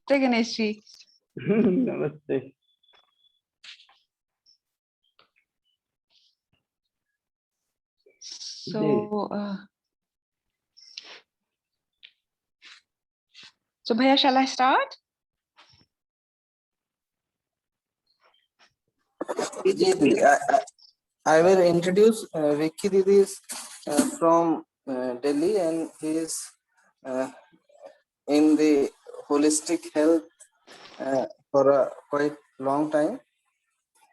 Ganesh. Namaste. So, Bhaiya, shall I start? I will introduce Vickie Didi is from Delhi, and he is in the holistic health for a quite long time,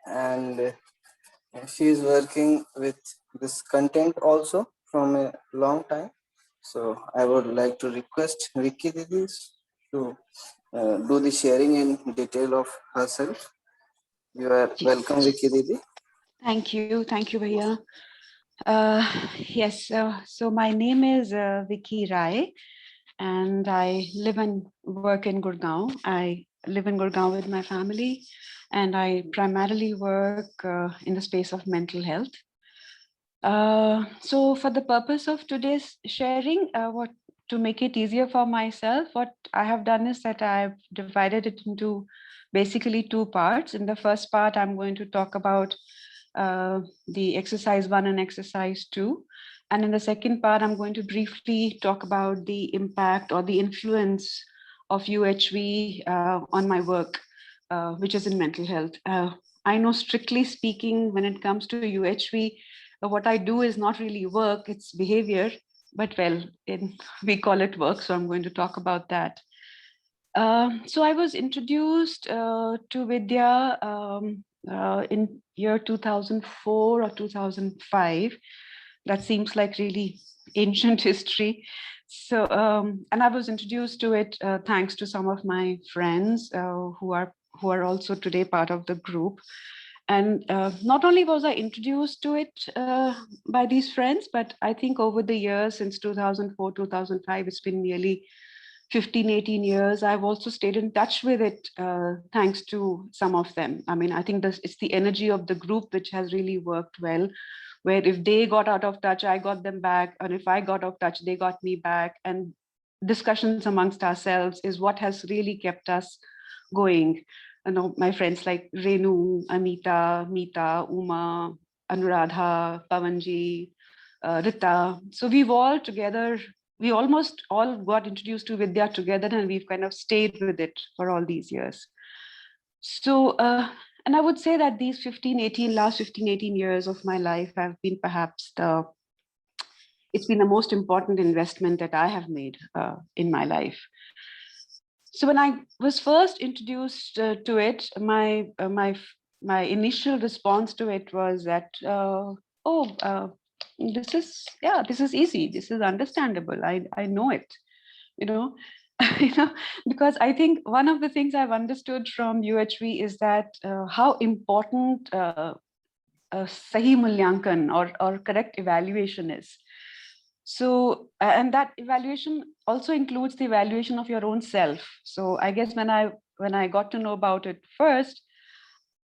and she is working with this content also from a long time. So I would like to request Vickie Didi to do the sharing in detail of herself. You are welcome, Vickie Didi. Thank you, Bhaiya. Yes, so my name is Vickie Rai, and I live and work in Gurgaon. I live in Gurgaon with my family, and I primarily work in the space of mental health. So for the purpose of today's sharing, to make it easier for myself, what I have done is that I've divided it into basically two parts. In the first part, I'm going to talk about the exercise 1 and exercise 2. And in the second part, I'm going to briefly talk about the impact or the influence of UHV on my work, which is in mental health. I know, strictly speaking, when it comes to UHV, what I do is not really work, it's behavior, but well, we call it work. So I'm going to talk about that. So I was introduced to Vidya in year 2004 or 2005. That seems like really ancient history. So, and I was introduced to it thanks to some of my friends who are also today part of the group. And not only was I introduced to it by these friends, but I think over the years, since 2004, 2005, it's been nearly 15, 18 years, I've also stayed in touch with it thanks to some of them. I mean, I think it's the energy of the group which has really worked well, where if they got out of touch, I got them back. And if I got out of touch, they got me back. And discussions amongst ourselves is what has really kept us going. You know, my friends like Renu, Amita, Meeta, Uma, Anuradha, Pavanji, Rita. So we've all together, we almost all got introduced to Vidya together, and we've kind of stayed with it for all these years. So, and I would say that these last 15, 18 years of my life have been perhaps it's been the most important investment that I have made in my life. So when I was first introduced to it, my initial response to it was that, this is easy. This is understandable. I know it, you know, because I think one of the things I've understood from UHV is that how important sahi mulyankan or correct evaluation is. So, and that evaluation also includes the evaluation of your own self. So I guess when I got to know about it first,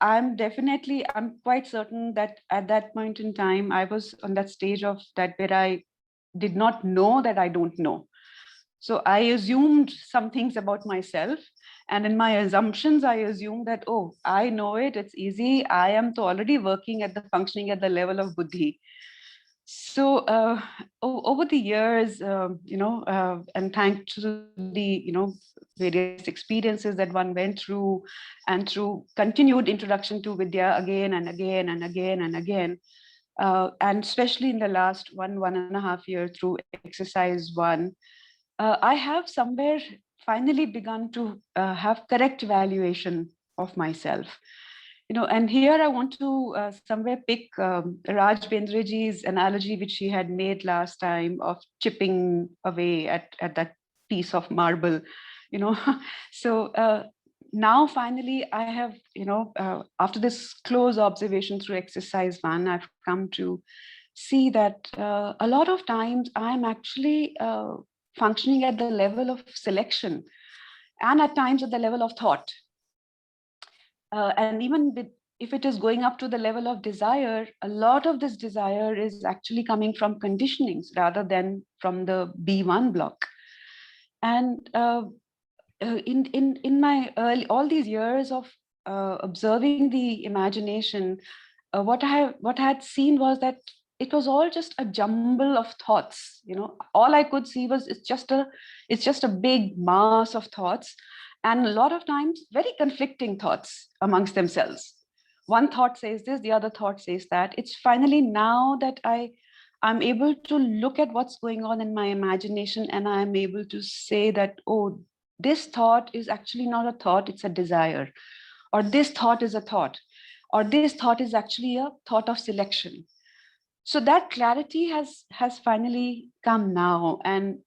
I'm quite certain that at that point in time, I was on that stage of that where I did not know that I don't know. So I assumed some things about myself. And in my assumptions, I assumed that, oh, I know it, it's easy. I am already functioning at the level of buddhi. So over the years, and thanks to the, various experiences that one went through, and through continued introduction to Vidya again and again and again and again, and especially in the last 1.5 years through exercise 1, I have somewhere finally begun to have correct evaluation of myself. And here I want to somewhere pick Raj Bendraji's analogy, which he had made last time, of chipping away at that piece of marble, So now finally I have, after this close observation through exercise 1, I've come to see that a lot of times I'm actually functioning at the level of selection, and at times at the level of thought. And even if it is going up to the level of desire, a lot of this desire is actually coming from conditionings rather than from the B1 block. And in my early, all these years of observing the imagination, what I had seen was that it was all just a jumble of thoughts. All I could see was it's just a big mass of thoughts, and a lot of times very conflicting thoughts amongst themselves. One thought says this, the other thought says that. It's finally now that I'm able to look at what's going on in my imagination, and I'm able to say that, oh, this thought is actually not a thought, it's a desire, or this thought is a thought, or this thought is actually a thought of selection. So that clarity has finally come now. And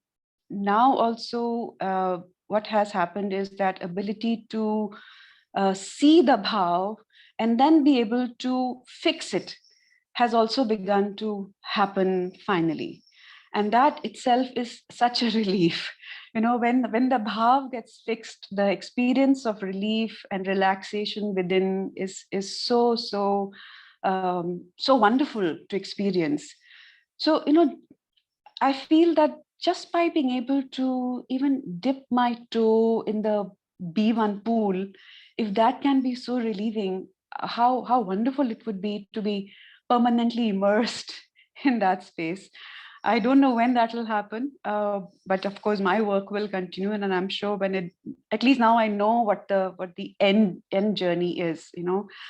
now also what has happened is that ability to see the bhav and then be able to fix it has also begun to happen finally. And that itself is such a relief. When the bhav gets fixed, the experience of relief and relaxation within is so wonderful to experience. So I feel that just by being able to even dip my toe in the B1 pool, if that can be so relieving, how wonderful it would be to be permanently immersed in that space. I don't know when that will happen, but of course my work will continue, and I'm sure when it, at least now I know what the end journey is.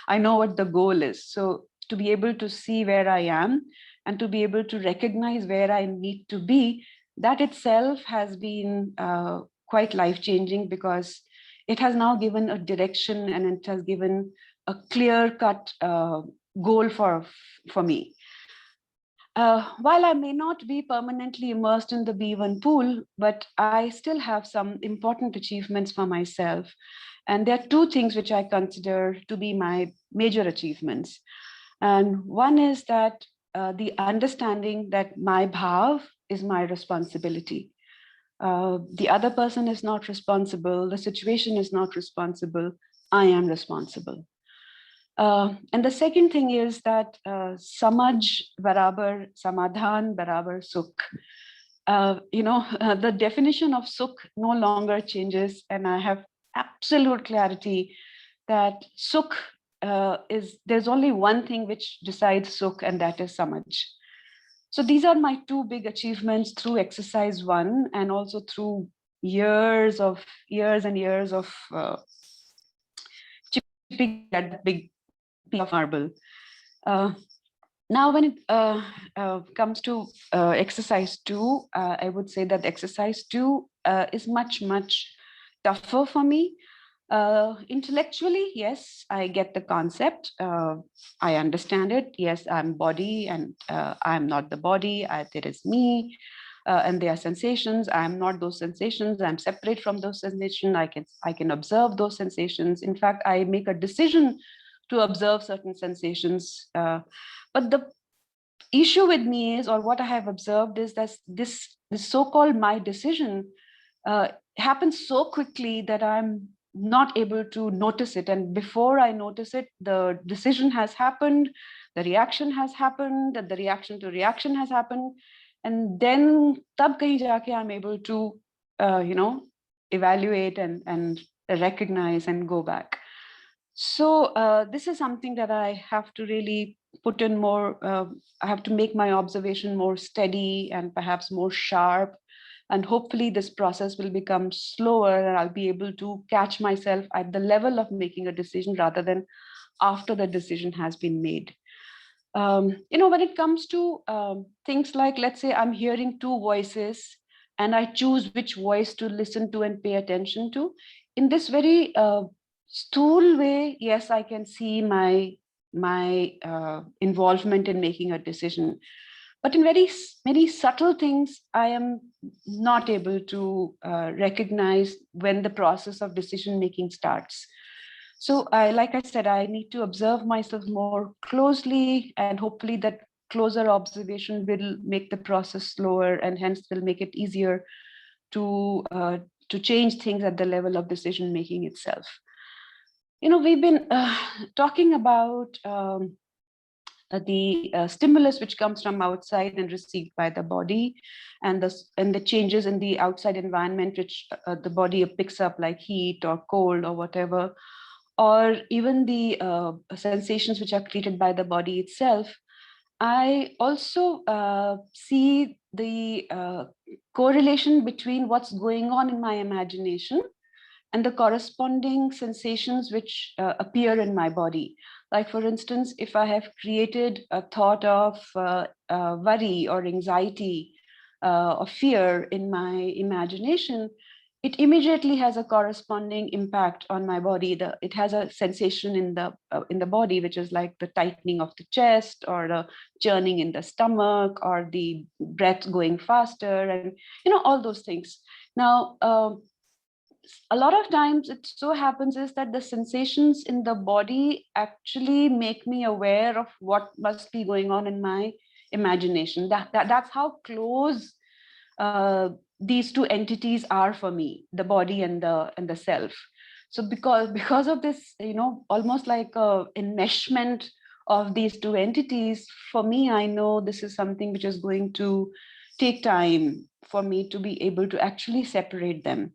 I know what the goal is. So to be able to see where I am and to be able to recognize where I need to be, that itself has been quite life-changing, because it has now given a direction and it has given a clear-cut goal for me. While I may not be permanently immersed in the B1 pool, but I still have some important achievements for myself. And there are two things which I consider to be my major achievements. And one is that the understanding that my bhav is my responsibility. The other person is not responsible. The situation is not responsible. I am responsible. And the second thing is that samaj barabar samadhan barabar sukh. The definition of sukh no longer changes, and I have absolute clarity that sukh there's only one thing which decides sukh, and that is samaj. So these are my two big achievements through exercise one, and also through years and years of chipping at that big piece of marble. Now, when it comes to exercise two, I would say that exercise two is much, much tougher for me. Intellectually, yes, I get the concept. I understand it. Yes, I'm body, and I'm not the body. There is me, and there are sensations. I'm not those sensations. I'm separate from those sensations. I can observe those sensations. In fact, I make a decision to observe certain sensations. But the issue with me is, or what I have observed is that this so-called my decision happens so quickly that I'm not able to notice it. And before I notice it, the decision has happened, the reaction has happened, the reaction to reaction has happened. And then tab kahin jaake I'm able to, evaluate and recognize and go back. So this is something that I have to really put in more. I have to make my observation more steady and perhaps more sharp. And hopefully this process will become slower, and I'll be able to catch myself at the level of making a decision rather than after the decision has been made. When it comes to things like, let's say I'm hearing two voices and I choose which voice to listen to and pay attention to. In this very stool way, yes, I can see my involvement in making a decision. But in very many subtle things, I am not able to recognize when the process of decision making starts. So like I said, I need to observe myself more closely, and hopefully that closer observation will make the process slower, and hence will make it easier to change things at the level of decision making itself. We've been talking about stimulus which comes from outside and received by the body, and the changes in the outside environment which the body picks up, like heat or cold or whatever, or even the sensations which are created by the body itself. I also see the correlation between what's going on in my imagination and the corresponding sensations which appear in my body. Like, for instance, if I have created a thought of worry or anxiety or fear in my imagination, it immediately has a corresponding impact on my body. It has a sensation in the body, which is like the tightening of the chest, or the churning in the stomach, or the breath going faster, and all those things. Now, a lot of times it so happens is that the sensations in the body actually make me aware of what must be going on in my imagination. That's how close these two entities are for me, the body and the self. So because of this, almost like a enmeshment of these two entities, for me, I know this is something which is going to take time for me to be able to actually separate them.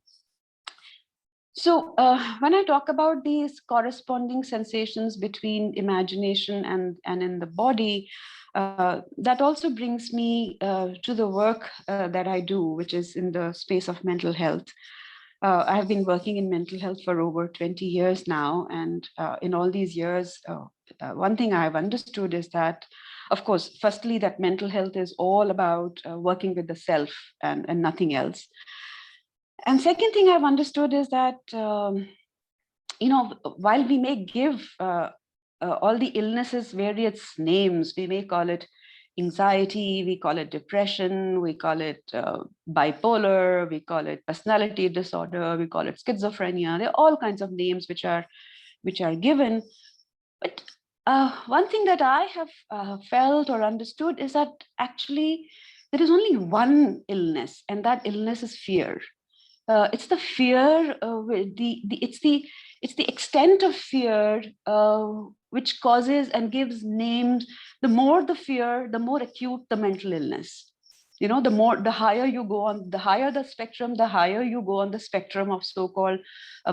So when I talk about these corresponding sensations between imagination and in the body, that also brings me to the work that I do, which is in the space of mental health. I have been working in mental health for over 20 years now. And in all these years, one thing I've understood is that, of course, firstly, that mental health is all about working with the self and nothing else. And second thing I've understood is that, while we may give all the illnesses various names, we may call it anxiety, we call it depression, we call it bipolar, we call it personality disorder, we call it schizophrenia. There are all kinds of names which are given. But one thing that I have felt or understood is that actually there is only one illness, and that illness is fear. It's the fear, it's the extent of fear which causes and gives names. The more the fear, the more acute the mental illness. The higher you go on, the higher the spectrum, the higher you go on the spectrum of so-called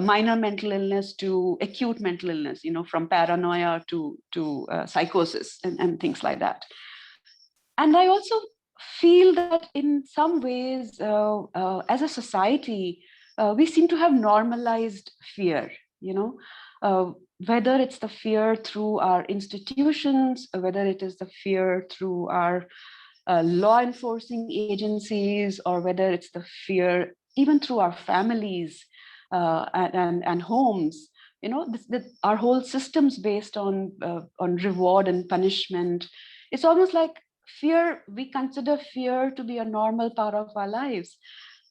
minor mental illness to acute mental illness. From paranoia to psychosis and things like that. And I also feel that in some ways, as a society, we seem to have normalized fear, whether it's the fear through our institutions, whether it is the fear through our law enforcing agencies, or whether it's the fear even through our families and homes. Our whole system's based on reward and punishment. It's almost like fear, we consider fear to be a normal part of our lives.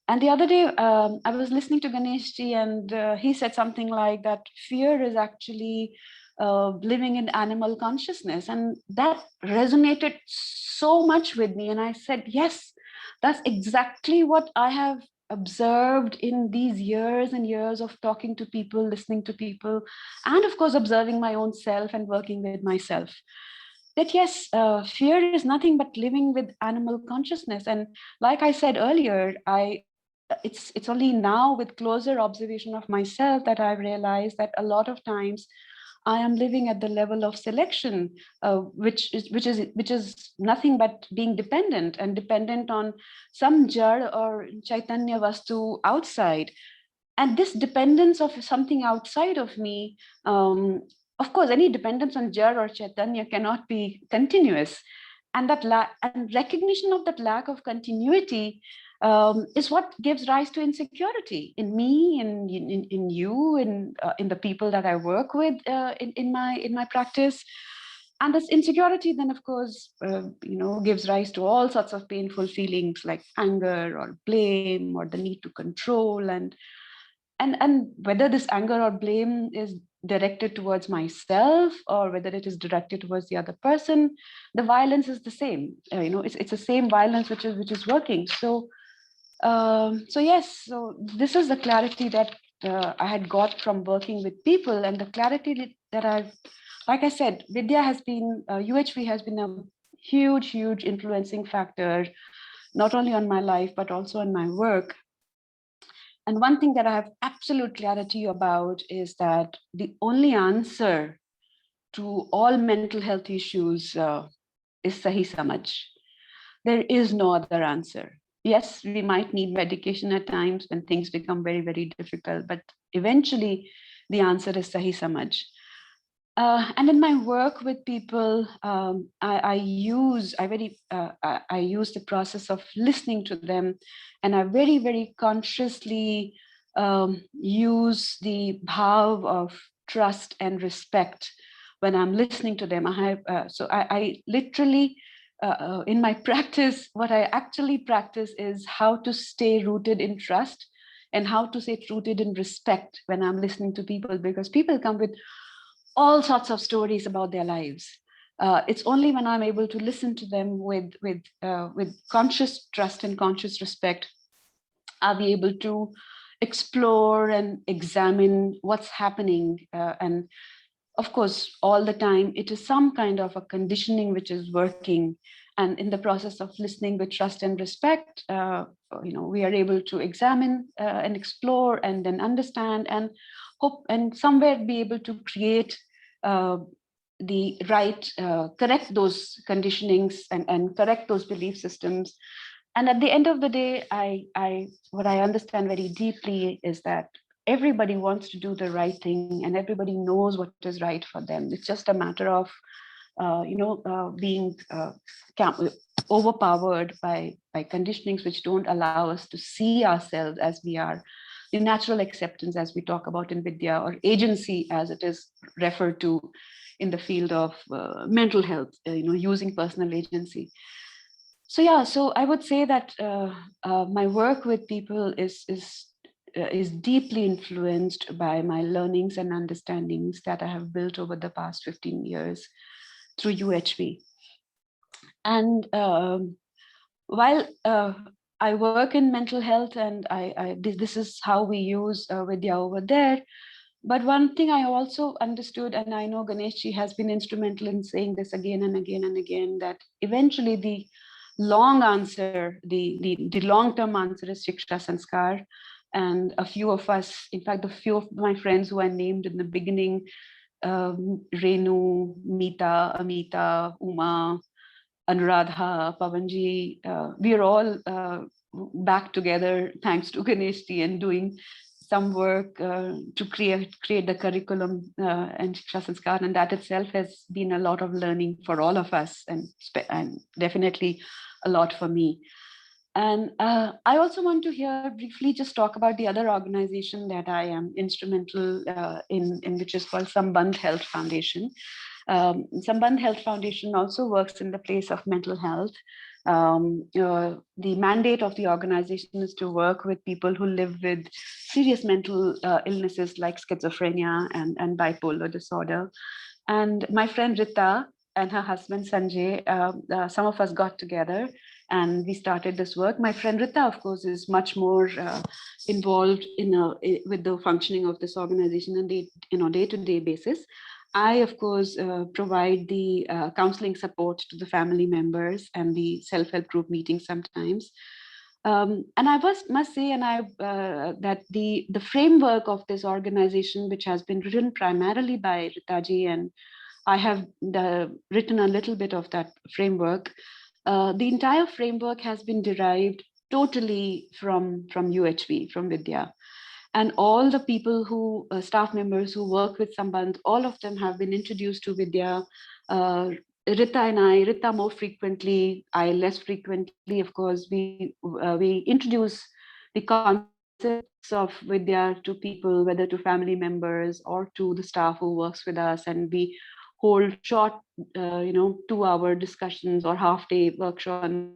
And the other day, I was listening to Ganeshji, and he said something like that fear is actually living in animal consciousness. And that resonated so much with me. And I said, yes, that's exactly what I have observed in these years and years of talking to people, listening to people, and of course, observing my own self and working with myself. That yes, fear is nothing but living with animal consciousness. And like I said earlier, it's only now with closer observation of myself that I've realized that a lot of times I am living at the level of selection, which is nothing but being dependent on some jar or chaitanya vastu outside. And this dependence of something outside of me, of course, any dependence on jar or chaitanya cannot be continuous. And and recognition of that lack of continuity is what gives rise to insecurity in me, in you, in the people that I work with in my practice. And this insecurity then, of course, gives rise to all sorts of painful feelings like anger or blame or the need to control. And whether this anger or blame is directed towards myself or whether it is directed towards the other person, the violence is the same. It's the same violence which is working. So yes, so this is the clarity that I had got from working with people, and the clarity that I've like I said, Vidya has been, UHV has been a huge influencing factor, not only on my life, but also on my work. And one thing that I have absolute clarity about is that the only answer to all mental health issues is Sahi Samaj. There is no other answer. Yes, we might need medication at times when things become very difficult, but eventually the answer is Sahi Samaj. And in my work with people, I use the process of listening to them, and I very consciously use the bhav of trust and respect when I'm listening to them. I literally in my practice, what I actually practice is how to stay rooted in trust and how to stay rooted in respect when I'm listening to people, because people come with all sorts of stories about their lives. It's only when I'm able to listen to them with conscious trust and conscious respect, I'll be able to explore and examine what's happening. And of course, all the time, it is some kind of a conditioning which is working. And in the process of listening with trust and respect, we are able to examine and explore and then understand and hope and somewhere be able to create uh, the right, correct those conditionings and correct those belief systems. And at the end of the day, what I understand very deeply is that everybody wants to do the right thing and everybody knows what is right for them. It's just a matter of being overpowered by conditionings which don't allow us to see ourselves as we are. The natural acceptance, as we talk about in Vidya, or agency as it is referred to in the field of mental health, using personal agency. So yeah, so I would say that my work with people is deeply influenced by my learnings and understandings that I have built over the past 15 years through UHV. And while I work in mental health, and this is how we use Vidya over there. But one thing I also understood, and I know Ganeshji has been instrumental in saying this again and again and again, that eventually the long answer, the long-term answer is Shiksha Sanskar. And a few of us, in fact, a few of my friends who I named in the beginning, Renu, Meeta, Amita, Uma, Anuradha, Pavanji, we are all back together thanks to Ganeshji and doing some work to create the curriculum and Shiksha Sanskar, and that itself has been a lot of learning for all of us, and definitely a lot for me. And I also want to here briefly just talk about the other organization that I am instrumental in which is called Sambandh Health Foundation. Sambandh Health Foundation also works in the place of mental health. The mandate of the organization is to work with people who live with serious mental illnesses like schizophrenia and bipolar disorder. And my friend Rita and her husband Sanjay, some of us got together and we started this work. My friend Rita, of course, is much more involved with the functioning of this organization on day-to-day basis. I, of course, provide the counseling support to the family members and the self-help group meetings sometimes. And I must say, that the framework of this organization, which has been written primarily by Ritaji, and I have written a little bit of that framework. The entire framework has been derived totally from UHV, from Vidya. And all the people who, staff members who work with Sambandh, all of them have been introduced to Vidya. Rita and I, Rita more frequently, I less frequently, of course, we introduce the concepts of Vidya to people, whether to family members or to the staff who works with us. And we hold short, 2-hour discussions or half-day workshop on Vidya.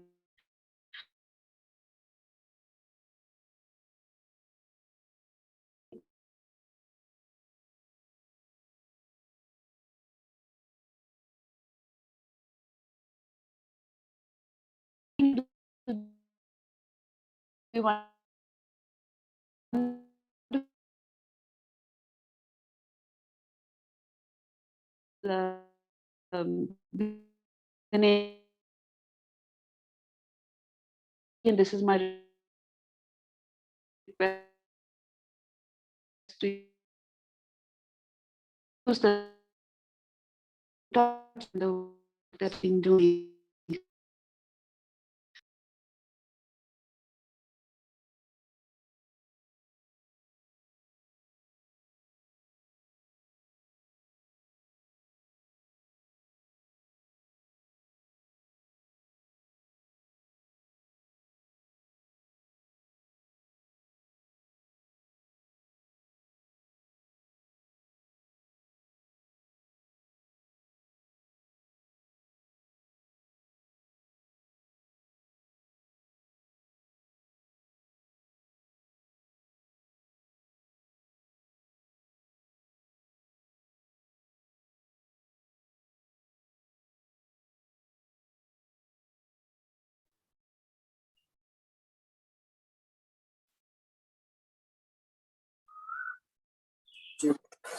Wonderful, Ganesh, and this is my request to use the thoughts and the work that I've been doing.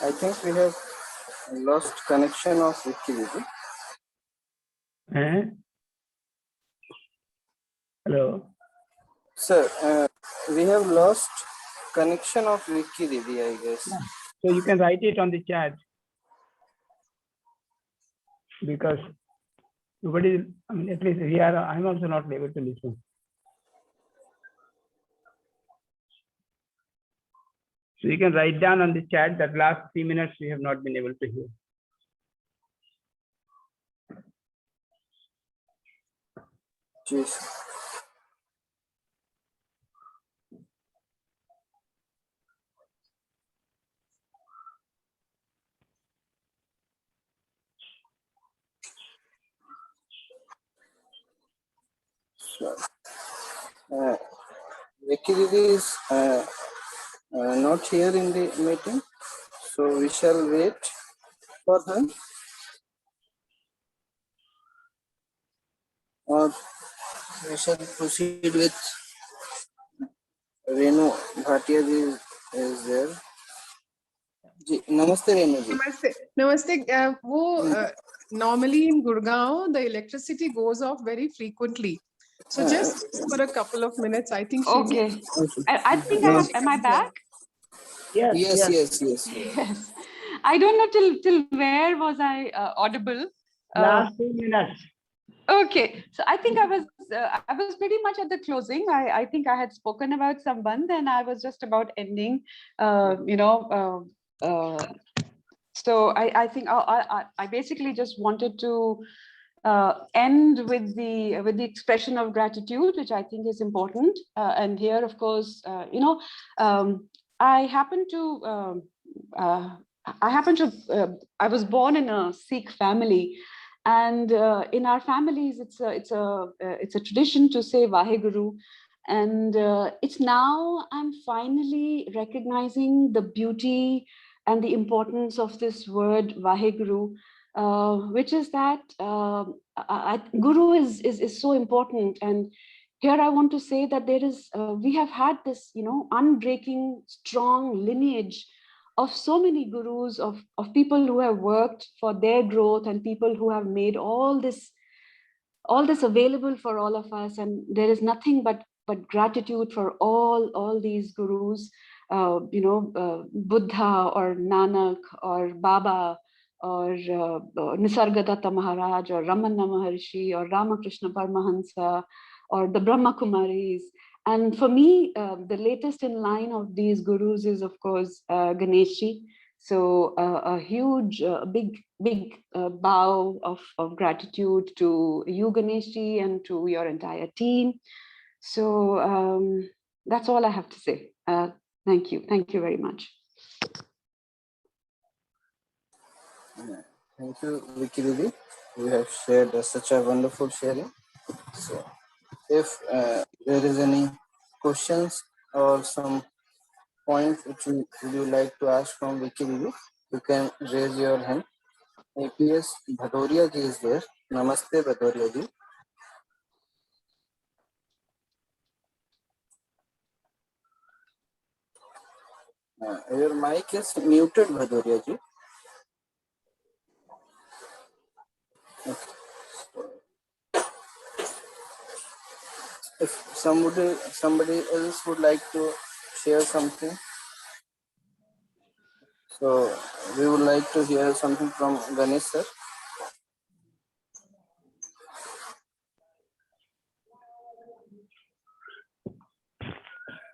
I think we have lost connection of Vickie Didi. Hello. Sir, we have lost connection of Vickie Didi, I guess. So you can write it on the chat because nobody, I mean, at least here, I'm also not able to listen. So you can write down on the chat that last 3 minutes we have not been able to hear. Jeez. So, Vickie Didi is not here in the meeting, so we shall wait for her. Or we shall proceed with Renu Bhatia ji is there. जी, नमस्ते रेणु जी. Namaste. Normally in Gurgaon, the electricity goes off very frequently. So just for a couple of minutes, I think she Okay. I think I have, am I back? Yes. Yes. Yes. I don't know till where was I audible. Last 2 minutes. Okay, so I think I was pretty much at the closing. I think I had spoken about Sambandh and I was just about ending. So I think I basically just wanted to end with the expression of gratitude, which I think is important. And here, of course, I happen to. I was born in a Sikh family, and in our families, it's a tradition to say Vaheguru, and it's now I'm finally recognizing the beauty and the importance of this word Vaheguru, which is that Guru is so important. And here I want to say that there is we have had this unbreaking strong lineage of so many gurus, of people who have worked for their growth and people who have made all this available for all of us. And there is nothing but gratitude for all these gurus, Buddha or Nanak or Baba or Nisargadatta Maharaj or Ramana Maharshi or Ramakrishna Paramahansa or the Brahma Kumaris. And for me, the latest in line of these gurus is, of course, Ganeshji. So a huge, big bow of gratitude to you, Ganeshji, and to your entire team. So that's all I have to say. Thank you. Thank you very much. Thank you, Vickie Didi. You have shared such a wonderful sharing. So, if there is any questions or some points which would you like to ask from Vickie Didi, you can raise your hand. APS Bhadoria ji is there. Namaste, Bhadoria ji. Your mic is muted, Bhadoria ji. if somebody else would like to share something, so we would like to hear something from Ganesh sir.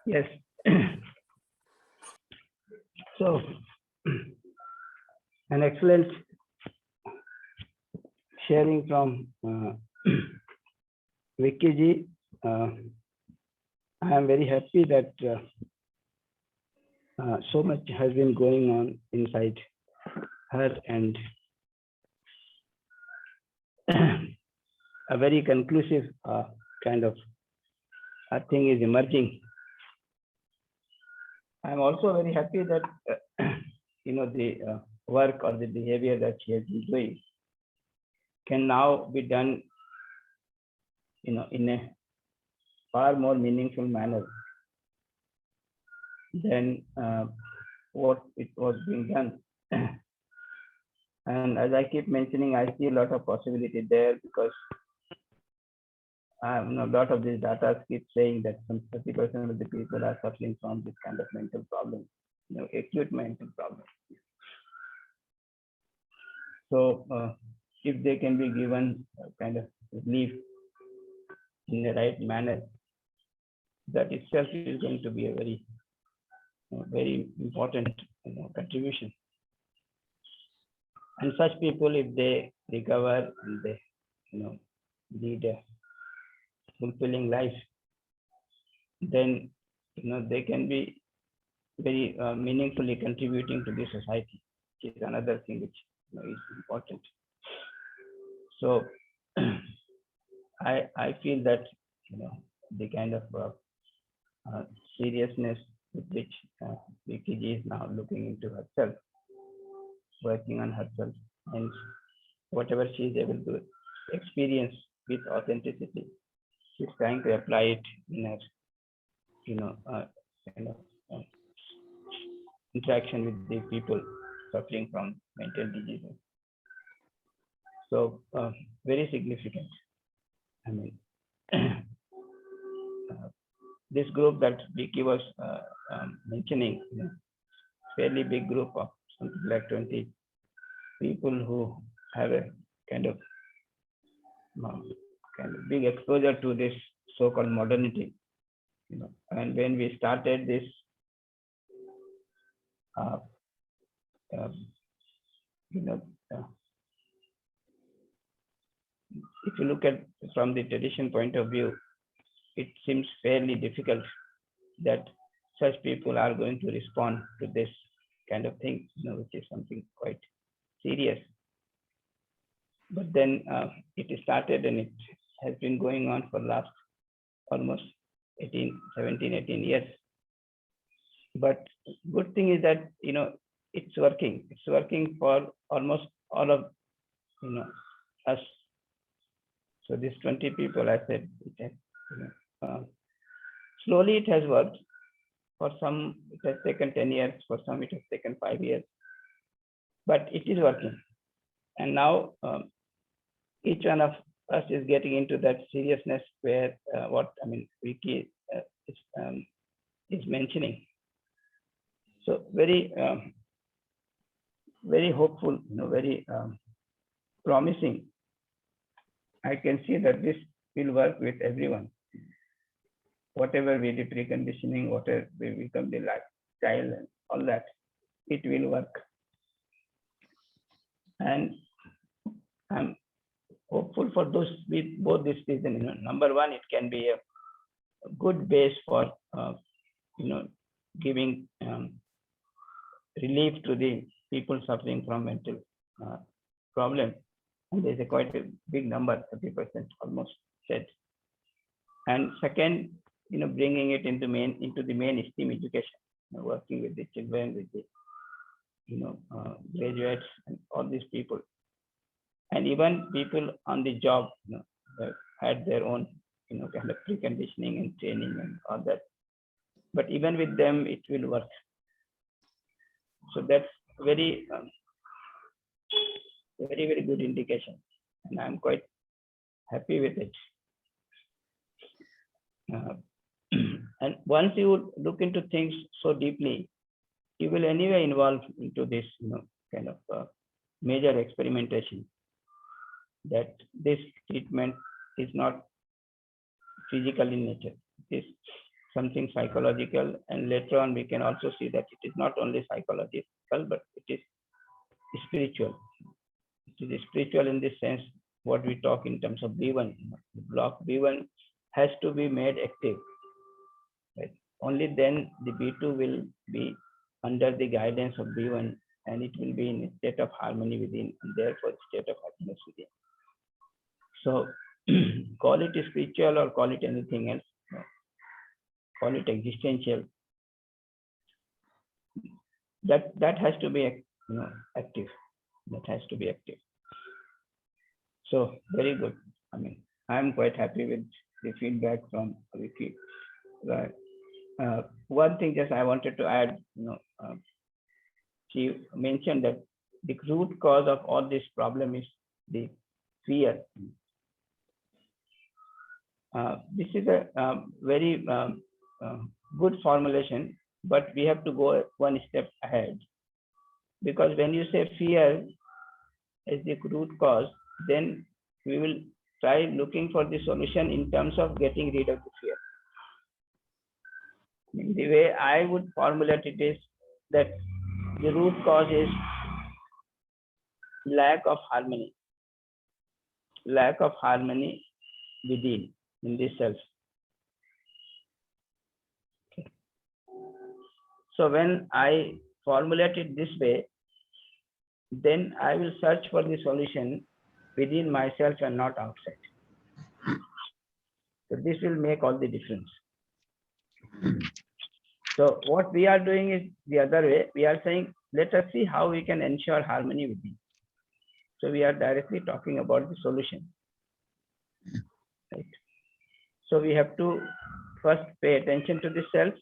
Yes. So, an excellent sharing from Vickie ji. I am very happy that so much has been going on inside her, and a very conclusive kind of thing is emerging. I'm also very happy that the work or the behavior that she has been doing can now be done in a far more meaningful manner than what it was being done. And as I keep mentioning, I see a lot of possibility there, because a lot of these data keep saying that some 30% of the people are suffering from this kind of mental problem, acute mental problem. So if they can be given kind of relief in the right manner, that itself is going to be a very, very important contribution. And such people, if they recover and they lead a fulfilling life, then they can be very meaningfully contributing to the society, which is another thing which is important. So I feel that the kind of seriousness with which Vickie ji is now looking into herself, working on herself, and whatever she is able to experience with authenticity, she's trying to apply it in her interaction with the people suffering from mental diseases. So very significant. I mean, this group that Vickie was mentioning, fairly big group of something like 20 people who have a kind of big exposure to this so-called modernity. And when we started this, if you look at from the tradition point of view, it seems fairly difficult that such people are going to respond to this kind of thing, which is something quite serious. But then it started, and it has been going on for last almost 18 years. But good thing is that it's working. It's working for almost all of us. So these 20 people, I said, slowly it has worked. For some, it has taken 10 years. For some, it has taken 5 years. But it is working. And now each one of us is getting into that seriousness where Vickie is mentioning. So very, very hopeful, very promising. I can see that this will work with everyone. Whatever we do preconditioning, whatever we become the lifestyle and all that, it will work. And I'm hopeful for those with both these reasons. Number one, it can be a good base for giving relief to the people suffering from mental problem. And there's quite a big number, 30% almost said. And second, bringing it into the mainstream education, working with the children, with the graduates, and all these people, and even people on the job, that had their own kind of preconditioning and training and all that. But even with them, it will work. So that's very, very, very good indication, and I'm quite happy with it. Uh, and once you look into things so deeply, you will anyway involve into this, kind of major experimentation, that this treatment is not physical in nature. It is something psychological, and later on we can also see that it is not only psychological, but it is spiritual. It is spiritual in this sense, what we talk in terms of B1. The block B1 has to be made active. Right? Only then the B2 will be under the guidance of B1, and it will be in a state of harmony within, and therefore state of happiness within. So call it spiritual or call it anything else, call it existential. That has to be active. That has to be active. So very good. I mean, I'm quite happy with the feedback from Vickie. Right. One thing just I wanted to add, she mentioned that the root cause of all this problem is the fear. This is a very good formulation, but we have to go one step ahead, because when you say fear as the root cause, then we will try looking for the solution in terms of getting rid of the fear. The way I would formulate it is that the root cause is lack of harmony within in the self. Okay. So when I formulate it this way, then I will search for the solution within myself and not outside. So this will make all the difference. So what we are doing is the other way. We are saying, let us see how we can ensure harmony within. So we are directly talking about the solution. Right? So we have to first pay attention to the self,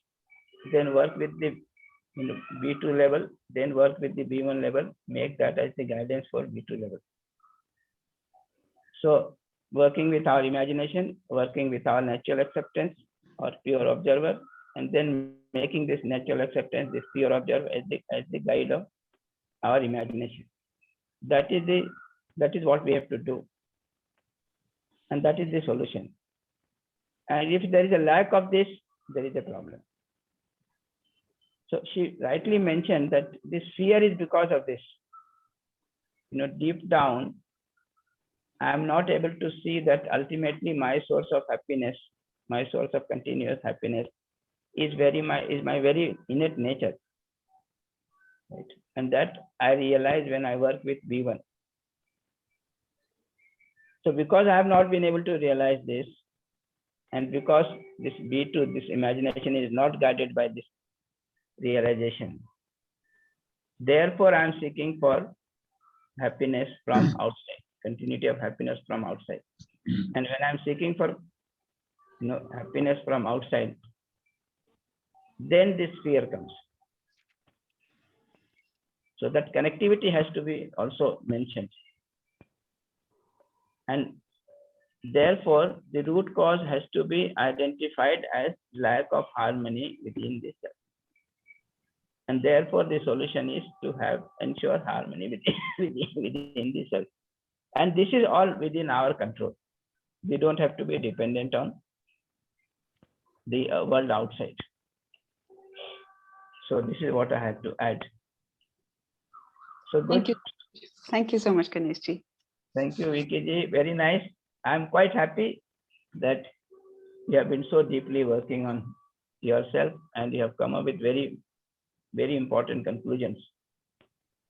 then work with the B2 level, then work with the B1 level, make that as the guidance for B2 level. So working with our imagination, working with our natural acceptance or pure observer, and then making this natural acceptance, this pure observer as the guide of our imagination. That is what we have to do. And that is the solution. And if there is a lack of this, there is a problem. So she rightly mentioned that this fear is because of this. Deep down, I am not able to see that ultimately my source of happiness, my source of continuous happiness is my very innate nature. Right? And that I realize when I work with B1. So because I have not been able to realize this, and because this B2, this imagination is not guided by this realization, therefore I am seeking for happiness from outside, continuity of happiness from outside. And when I am seeking for happiness from outside, then this fear comes. So that connectivity has to be also mentioned. And therefore, the root cause has to be identified as lack of harmony within the self. And therefore, the solution is to ensure harmony within the self. And this is all within our control. We don't have to be dependent on the world outside. So this is what I have to add. So good. Thank you so much, Ganeshji. Thank you, Vickie ji. Very nice. I'm quite happy that you have been so deeply working on yourself and you have come up with very, very important conclusions.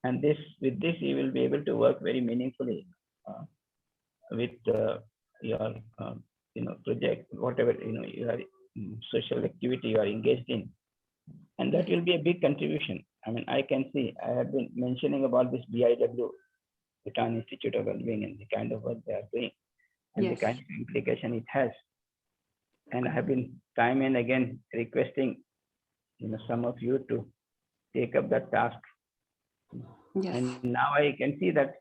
And with this, you will be able to work very meaningfully with your project, whatever your social activity you are engaged in, and that will be a big contribution. I mean, I can see I have been mentioning about this BIW, Bhutan Institute of Wellbeing, and the kind of work they are doing, and the kind of implication it has. And I have been time and again requesting, some of you to take up that task. Yes. And now I can see that,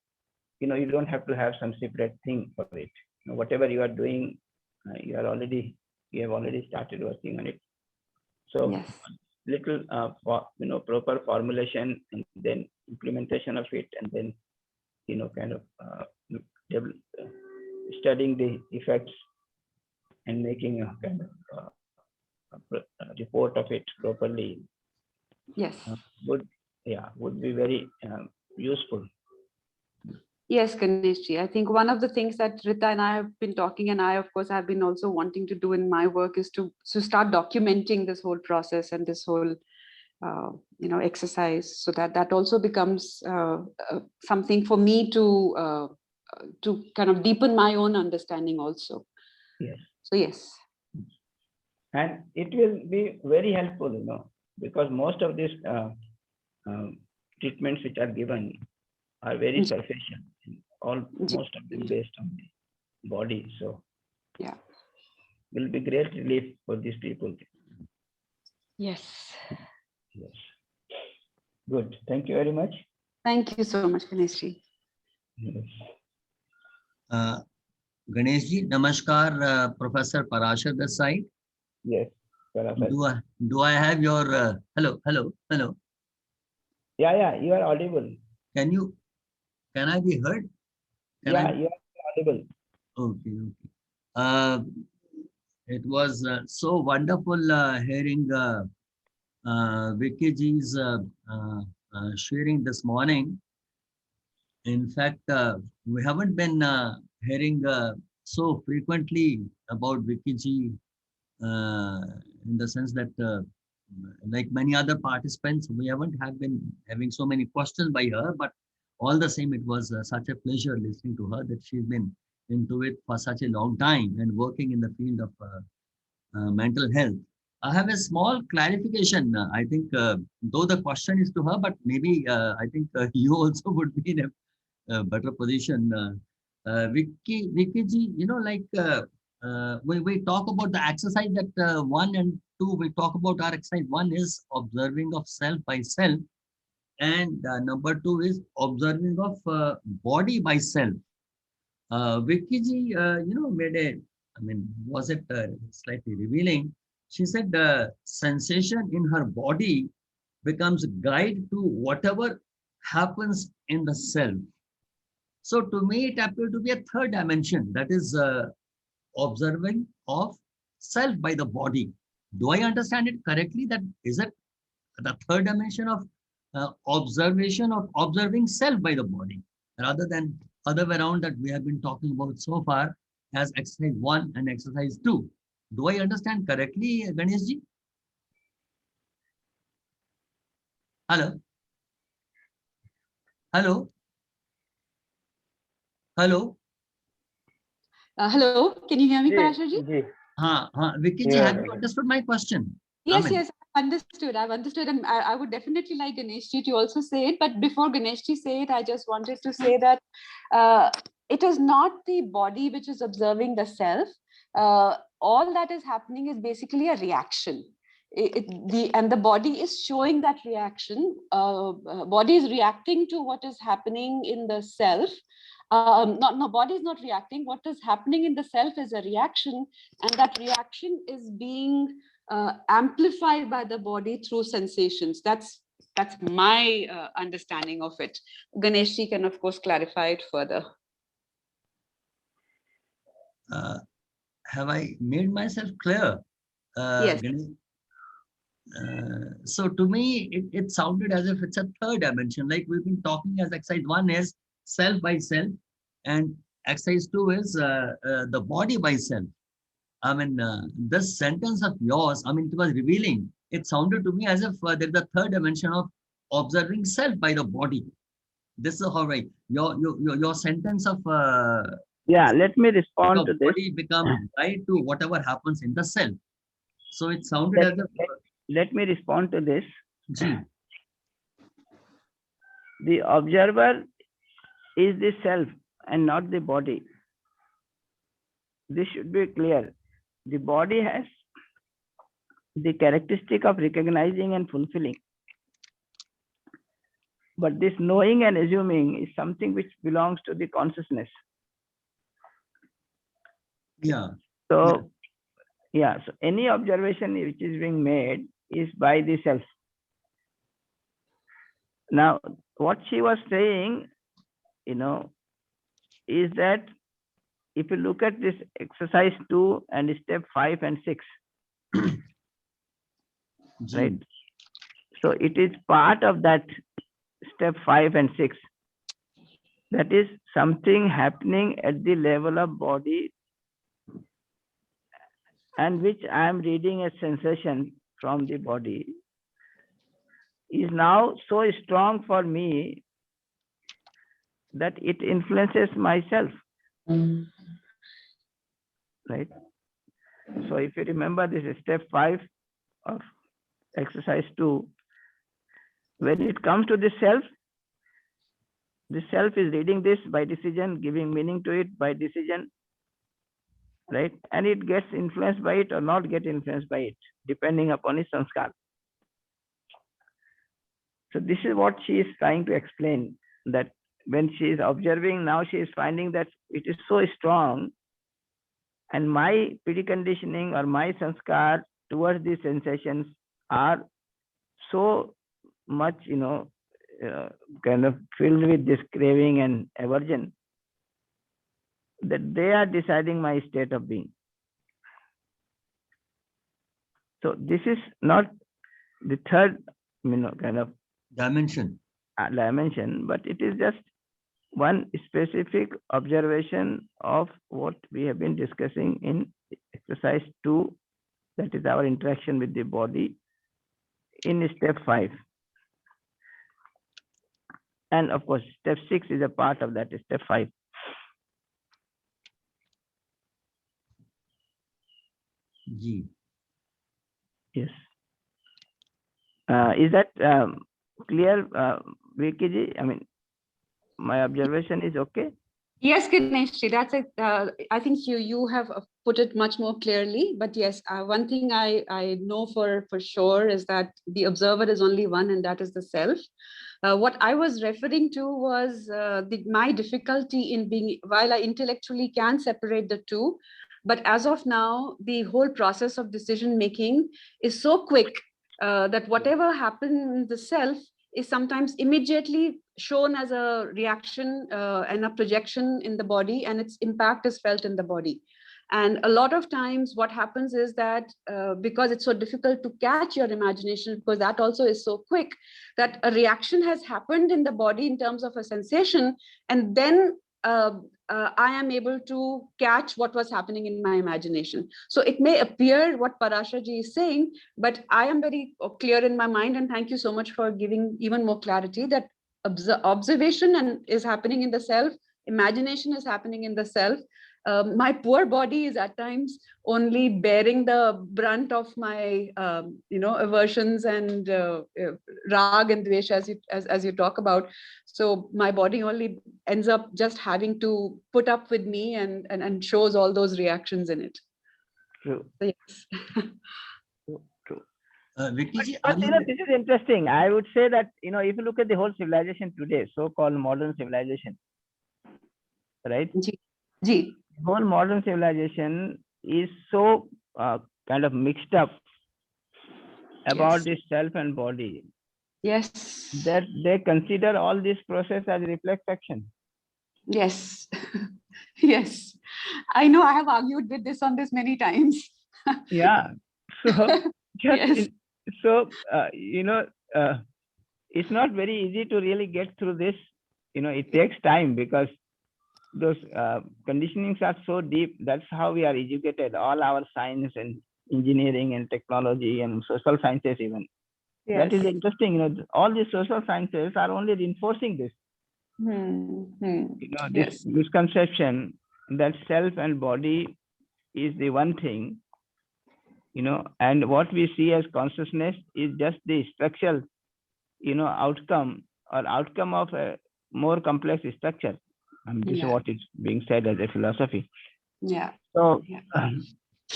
you don't have to have some separate thing for it. Whatever you are doing, you are already, we have already started working on it. So Yes. little proper formulation and then implementation of it, and then kind of studying the effects and making a kind of report of it properly Yes. would be very useful. Yes, Ganeshji. I think one of the things that Rita and I have been talking, and I, of course, have been also wanting to do in my work, is to start documenting this whole process and this whole, exercise, so that also becomes something for me to kind of deepen my own understanding also. Yes. So yes. And it will be very helpful, because most of these treatments which are given are very superficial, most of them based on the body. So yeah, will be great relief for these people. Yes. Yes. Good. Thank you very much. Thank you so much, Ganeshji. Yes. Ganeshji, namaskar, Professor Parashar this side. Yes. Do I have your hello? Yeah, you are audible. Can I be heard? You are audible. Okay. It was so wonderful hearing Vickie ji's sharing this morning. In fact, we haven't been hearing so frequently about Vickie ji, in the sense that, like many other participants, we haven't been having so many questions by her, but all the same, it was such a pleasure listening to her, that she's been into it for such a long time and working in the field of mental health. I have a small clarification. I think, though the question is to her, but maybe I think you also would be in a better position. Vickie ji, we talk about the exercise that 1 and 2, we talk about our exercise. 1 is observing of self by self, and number 2 is observing of body by self. Vickie ji, was it slightly revealing? She said the sensation in her body becomes guide to whatever happens in the self. So to me, it appeared to be a third dimension, that is observing of self by the body. Do I understand it correctly? That is it the third dimension of observation of observing self by the body, rather than other way around that we have been talking about so far as exercise 1 and exercise 2. Do I understand correctly, Ganeshji? Hello? Hello? Hello? Hello, can you hear me, Parashar ji? Vickie ji, have you understood my question? Yes, yes, I've understood. And I would definitely like Ganeshji to also say it. But before Ganeshji say it, I just wanted to say that it is not the body which is observing the self. All that is happening is basically a reaction. And the body is showing that reaction. Body is reacting to what is happening in the self. Body is not reacting. What is happening in the self is a reaction, and that reaction is being amplified by the body through sensations. That's my understanding of it. Ganeshji can, of course, clarify it further. Have I made myself clear? Yes. So to me, it sounded as if it's a third dimension. Like we've been talking as exercise 1 is self by self, and exercise 2 is the body by self. This sentence of yours, it was revealing. It sounded to me as if there's a third dimension of observing self by the body. This is how right. Your sentence of let me respond to this. Body becomes right to whatever happens in the self. So it sounded as if. Let me respond to this. Gee. The observer is the self and not the body. This should be clear. The body has the characteristic of recognizing and fulfilling. But this knowing and assuming is something which belongs to the consciousness. Yeah. So Yeah, so any observation which is being made is by the self. Now, what she was saying, is that if you look at this exercise 2 and step 5 and 6, right? So it is part of that step 5 and 6. That is something happening at the level of body, and which I am reading as sensation from the body, is now so strong for me that it influences myself, right? So if you remember, this is step 5 of exercise 2. When it comes to the self is reading this by decision, giving meaning to it by decision, right? And it gets influenced by it or not get influenced by it, depending upon its sanskar. So this is what she is trying to explain, that when she is observing now, she is finding that it is so strong, and my preconditioning or my sanskar towards these sensations are so much, kind of filled with this craving and aversion, that they are deciding my state of being. So this is not the third, kind of Dimension. dimension, but it is just one specific observation of what we have been discussing in exercise 2, that is our interaction with the body in step 5. And of course, step 6 is a part of that, step 5. Ji. Yes. Is that clear, Vickie ji? I mean, my observation is okay? Yes, Ganeshji, that's it. I think you have put it much more clearly. But yes, one thing I know for sure is that the observer is only one, and that is the self. What I was referring to was my difficulty in being, while I intellectually can separate the two, but as of now, the whole process of decision making is so quick that whatever happens in the self is sometimes immediately shown as a reaction and a projection in the body, and its impact is felt in the body. And a lot of times what happens is that because it's so difficult to catch your imagination, because that also is so quick, that a reaction has happened in the body in terms of a sensation, and then I am able to catch what was happening in my imagination. So it may appear what Parasha ji is saying, but I am very clear in my mind, and thank you so much for giving even more clarity, that observation and is happening in the self, imagination is happening in the self. My poor body is at times only bearing the brunt of my aversions and rag and dvesh, as you talk about. So my body only ends up just having to put up with me and shows all those reactions in it. True. So, yes. True. Vickie ji, But this is interesting. I would say that, if you look at the whole civilization today, so-called modern civilization, right? Ji. Whole modern civilization is so kind of mixed up about this self and body. Yes. That they consider all this process as reflex action. Yes. Yes. I know, I have argued with this on this many times. Yeah. So, Yes. it's not very easy to really get through this. It takes time, because those conditionings are so deep. That's how we are educated. All our science and engineering and technology and social sciences even. Yes. That is interesting. All the social sciences are only reinforcing this. This misconception that self and body is the one thing, and what we see as consciousness is just the structural, outcome or outcome of a more complex structure. This is what is being said as a philosophy. Yeah. So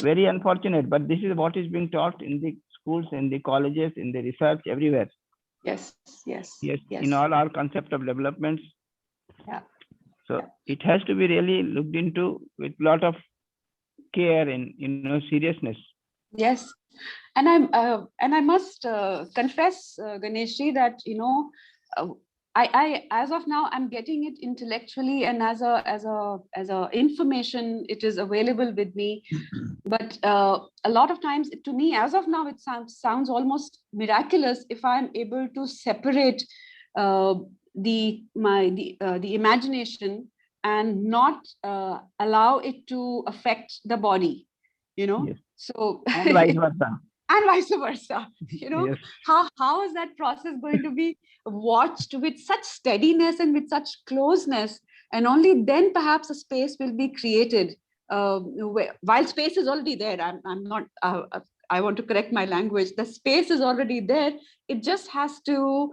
very unfortunate, but this is what is being taught in the schools, in the colleges, in the research, everywhere. Yes. In all our concept of developments. Yeah. So it has to be really looked into with a lot of care and seriousness. Yes, and I must confess, Ganeshji, that uh, as of now I'm getting it intellectually and as a information. It is available with me, but a lot of times, to me, as of now, it sounds almost miraculous if I'm able to separate uh, the imagination and not allow it to affect the body. Yes. So And vice versa. and vice versa. Yes. How is that process going to be watched with such steadiness and with such closeness, and only then perhaps a space will be created, while space is already there. I'm not I want to correct my language. The space is already there. It just has to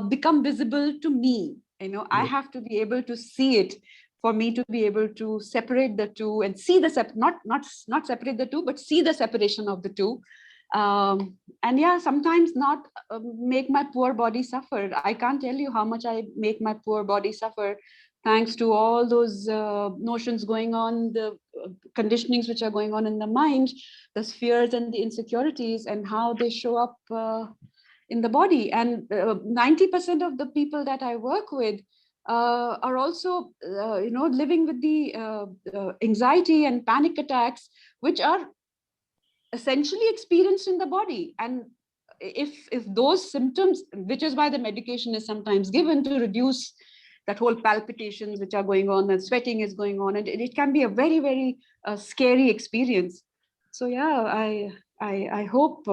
become visible to me. I Yes. have to be able to see it, for me to be able to separate the two and see the not separate the two, but see the separation of the two. And yeah, sometimes not make my poor body suffer. I can't tell you how much I make my poor body suffer, thanks to all those notions going on, the conditionings which are going on in the mind, the fears and the insecurities, and how they show up in the body. And 90% of the people that I work with are also living with the anxiety and panic attacks, which are essentially experienced in the body. And if those symptoms, which is why the medication is sometimes given to reduce that whole palpitations which are going on, and sweating is going on, and it can be a very, very scary experience. So yeah, I hope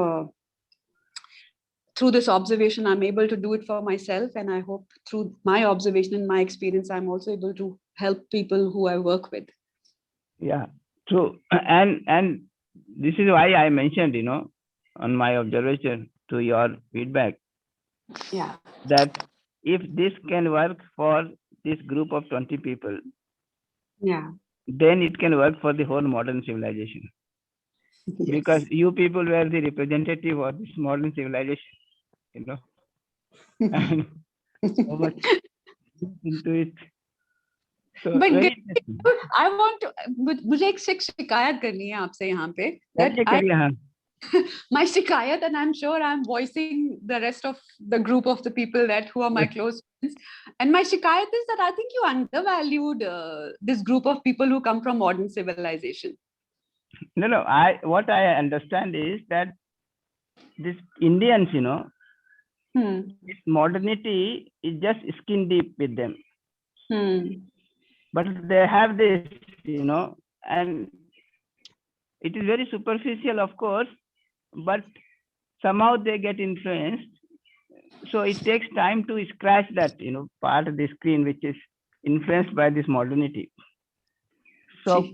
through this observation I'm able to do it for myself, and I hope through my observation and my experience I'm also able to help people who I work with. Yeah, true. And this is why I mentioned, on my observation to your feedback, Yeah. that if this can work for this group of 20 people, Yeah. then it can work for the whole modern civilization. Yes. Because you people were the representative of this modern civilization, and so much into it. So But very interesting. I want to, मुझे एक शिकायत करनी है आपसे यहाँ पे, that करिए, हाँ. my shikayat, and I'm sure I'm voicing the rest of the group of the people who are my close friends. And my shikayat is that I think you undervalued this group of people who come from modern civilization. No. What I understand is that these Indians, this modernity is just skin deep with them. But they have this, and it is very superficial, of course, but somehow they get influenced. So it takes time to scratch that, part of the screen which is influenced by this modernity. So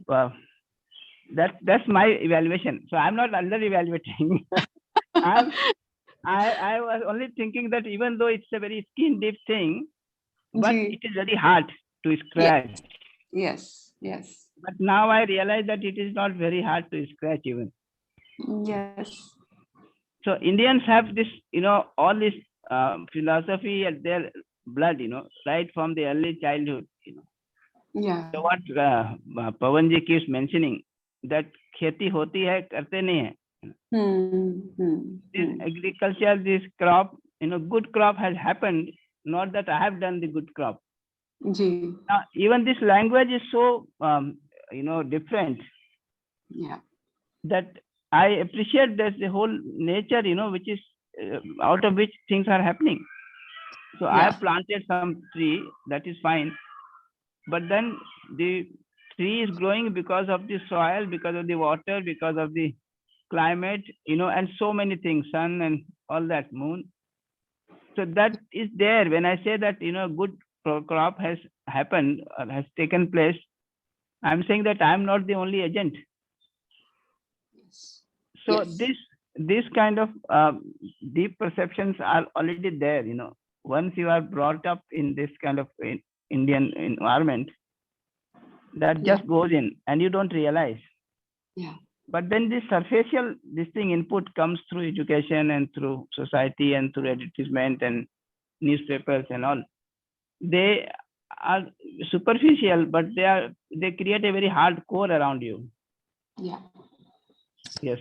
that's my evaluation. So I'm not under evaluating. I was only thinking that even though it's a very skin deep thing, but it is very hard to scratch. Yes. But now I realize that it is not very hard to scratch even. Yes. So Indians have this, all this philosophy at their blood, right from the early childhood. Yeah. So what Pavanji keeps mentioning, that kheti hoti hai, karte nahi hai. This agriculture, this crop, good crop has happened. Not that I have done the good crop. Now, even this language is so, different. Yeah. That I appreciate that the whole nature, which is out of which things are happening. So I have planted some tree, that is fine. But then the tree is growing because of the soil, because of the water, because of the climate, and so many things, sun and all that, moon. So that is there. When I say that, good crop has happened or has taken place, I'm saying that I'm not the only agent. So this kind of deep perceptions are already there, once you are brought up in this kind of Indian environment, that just goes in and you don't realize. Yeah. But then this surfacial, input comes through education and through society and through advertisement and newspapers and all. They are superficial, but they create a very hard core around you. Yeah. Yes.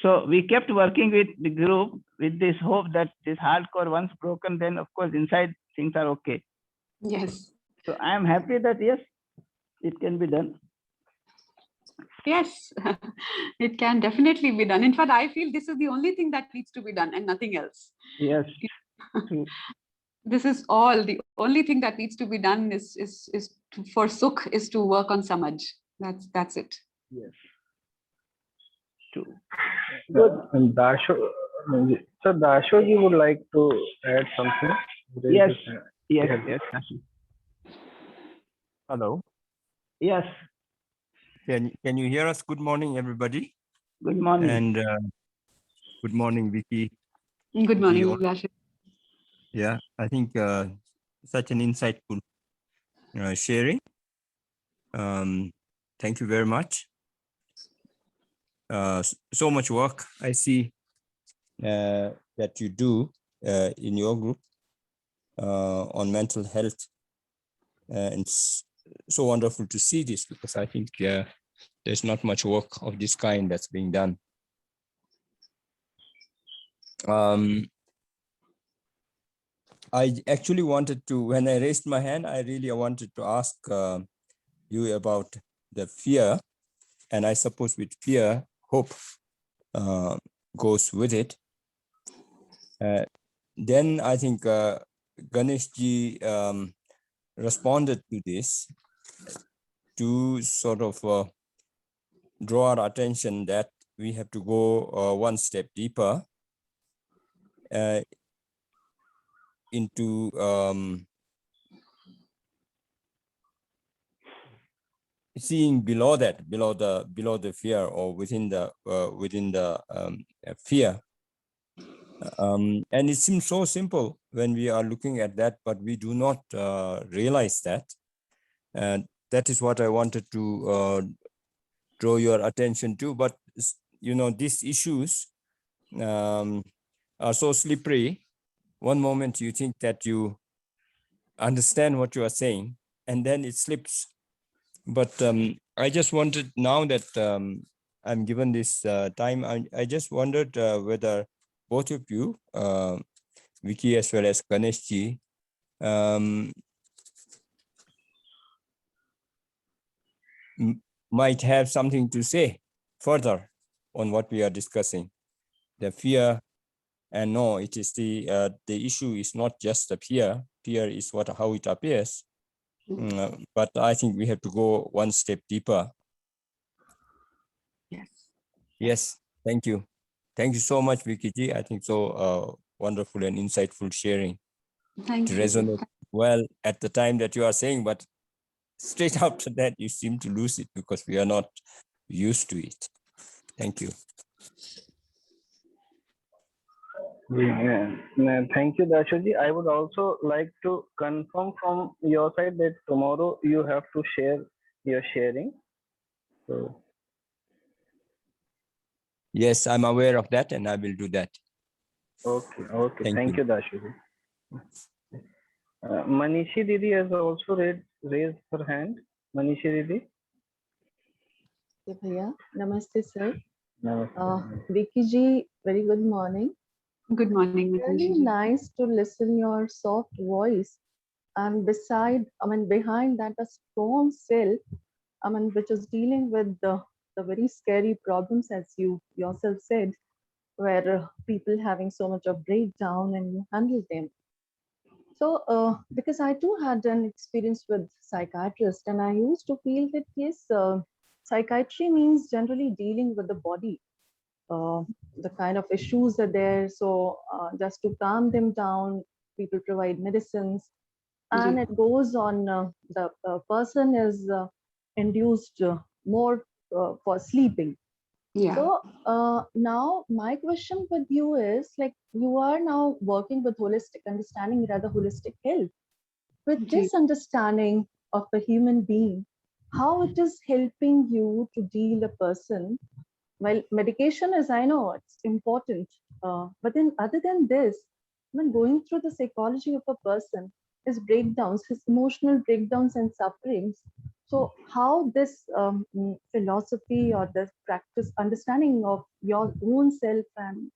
So we kept working with the group with this hope that this hardcore once broken, then of course inside things are okay. Yes. So I am happy that yes, it can be done. Yes, it can definitely be done. In fact, I feel this is the only thing that needs to be done and nothing else. Yes. True. This is all. The only thing that needs to be done for Sukh is to work on Samaj. That's it. Yes. True. Good. And Dasho, so Dasho, you would like to add something? Raise Yes. his hand. Yes. Yeah. Yes. Hello. Yes. Can you hear us? Good morning, everybody. Good morning. And good morning, Vickie. Good morning, Ji. Rashid. Yeah, I think such an insightful sharing. Thank you very much. So much work I see that you do in your group on mental health. And it's so wonderful to see this because I think there's not much work of this kind that's being done. I actually wanted to, when I raised my hand, I really wanted to ask you about the fear. And I suppose with fear, hope goes with it. Then I think Ganeshji responded to this to sort of draw our attention that we have to go one step deeper into seeing below that, below the fear, or within the fear. And it seems so simple when we are looking at that, but we do not realize that. And that is what I wanted to draw your attention to. But you know, these issues are so slippery. One moment you think that you understand what you are saying, and then it slips. But I just wanted, now that I'm given this time, I just wondered whether both of you, Vickie as well as Ganeshji, might have something to say further on what we are discussing. The fear, and no, it is the issue is not just the fear. Fear is how it appears. But I think we have to go one step deeper. Yes. Yes, thank you. Thank you so much, Vickie ji. I think so wonderful and insightful sharing. Thank To you. resonate well at the time that you are saying, but straight after that, you seem to lose it because we are not used to it. Thank you. Yeah. Thank you, Dashoji. I would also like to confirm from your side that tomorrow you have to share your sharing. So, Yes, I'm aware of that, and I will do that. okay. Thank Thank you. you, Dashoji. Manishi Didi has also raised her hand. Manishi Didi. Yeah, Bhaiya. Namaste, sir. Namaste. Vickie ji, very good morning. Good morning, Really Mataji. nice to listen your soft voice, and behind that a strong self, which is dealing with the very scary problems, as you yourself said, where people having so much of breakdown and you handle them. So, because I too had an experience with psychiatrist, and I used to feel that yes, psychiatry means generally dealing with the body, the kind of issues are there. So, just to calm them down, people provide medicines, and Yeah. it goes on. The person is induced more for sleeping. Yeah. So now my question with you is like you are now working with holistic understanding, rather holistic health. With Ji. this understanding of a human being, how it is helping you to deal a person. Well, medication is, I know it's important, but then other than this, when going through the psychology of a person, his breakdowns, his emotional breakdowns and sufferings. So how this philosophy or this practice, understanding of your own self and